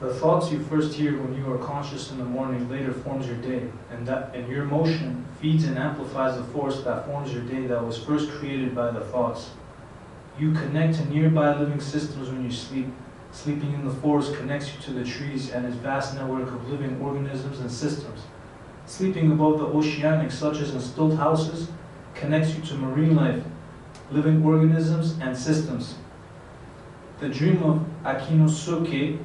The thoughts you first hear when you are conscious in the morning later forms your day, and your motion feeds and amplifies the force that forms your day that was first created by the thoughts. You connect to nearby living systems when you sleep. Sleeping in the forest connects you to the trees and its vast network of living organisms and systems. Sleeping above the oceanic, such as in stilt houses, connects you to marine life, living organisms, and systems. The dream of Akinosuke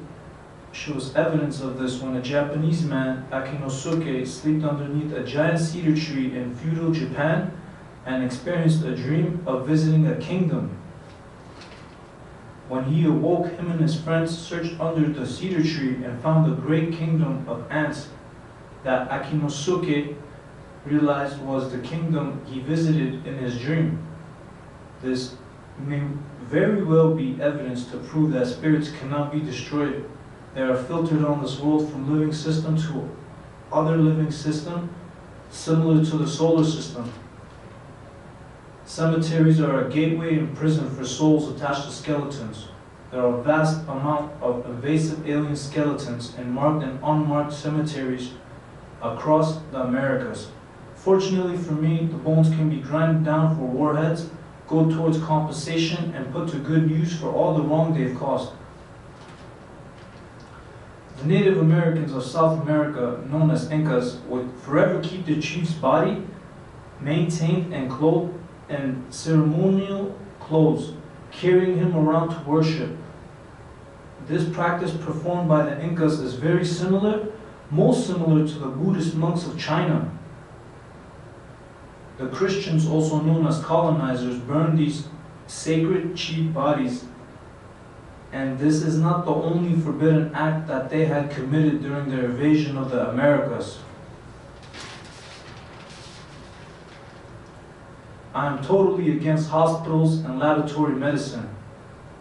shows evidence of this when a Japanese man, Akinosuke, slept underneath a giant cedar tree in feudal Japan and experienced a dream of visiting a kingdom. When he awoke, him and his friends searched under the cedar tree and found a great kingdom of ants that Akinosuke realized was the kingdom he visited in his dream. This may very well be evidence to prove that spirits cannot be destroyed. They are filtered on this world from living system to other living system, similar to the solar system. Cemeteries are a gateway and prison for souls attached to skeletons. There are a vast amount of invasive alien skeletons in marked and unmarked cemeteries across the Americas. Fortunately for me, the bones can be ground down for warheads, go towards compensation, and put to good use for all the wrong they've caused. The Native Americans of South America, known as Incas, would forever keep the chief's body maintained and clothed in ceremonial clothes, carrying him around to worship. This practice performed by the Incas is very similar, most similar to the Buddhist monks of China. The Christians, also known as colonizers, burned these sacred chief bodies, and this is not the only forbidden act that they had committed during their invasion of the Americas. I am totally against hospitals and laboratory medicine.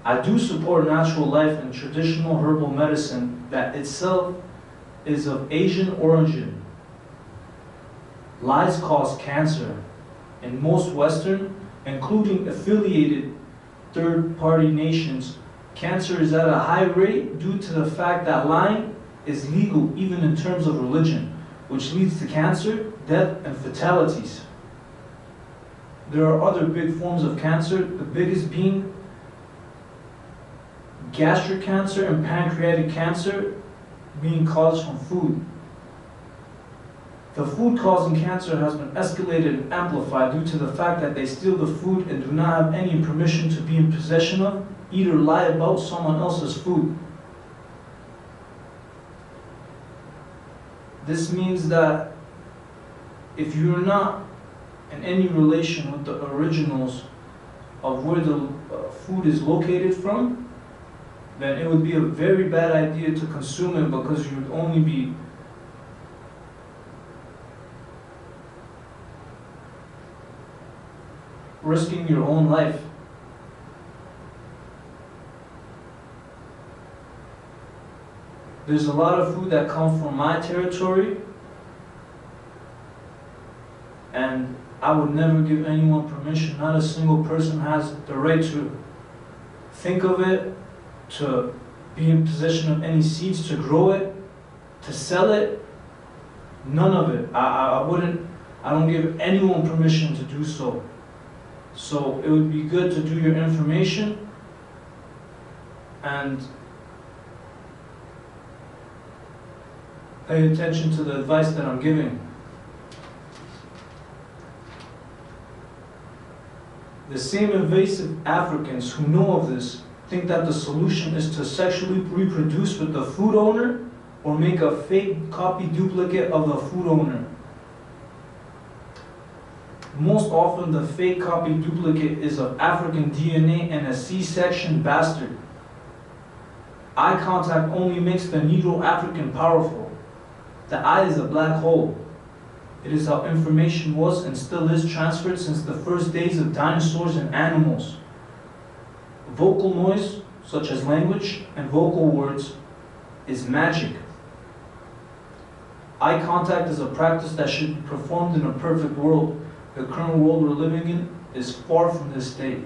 I do support natural life and traditional herbal medicine that itself is of Asian origin. Lies cause cancer. In most Western, including affiliated third-party nations, cancer is at a high rate due to the fact that lying is legal even in terms of religion, which leads to cancer, death, and fatalities. There are other big forms of cancer, the biggest being gastric cancer and pancreatic cancer being caused from food. The food causing cancer has been escalated and amplified due to the fact that they steal the food and do not have any permission to be in possession of, eat or lie about someone else's food. This means that if you're not in any relation with the originals of where the food is located from, then it would be a very bad idea to consume it, because you would only be risking your own life. There's a lot of food that comes from my territory, and I would never give anyone permission. Not a single person has the right to think of it, to be in possession of any seeds, to grow it, to sell it. None of it. I don't give anyone permission to do so. So it would be good to do your information and pay attention to the advice that I'm giving. The same invasive Africans who know of this think that the solution is to sexually reproduce with the food owner or make a fake copy duplicate of the food owner. Most often the fake copy duplicate is of African DNA and a C-section bastard. Eye contact only makes the Negro African powerful. The eye is a black hole. It is how information was and still is transferred since the first days of dinosaurs and animals. Vocal noise, such as language and vocal words, is magic. Eye contact is a practice that should be performed in a perfect world. The current world we're living in is far from this state.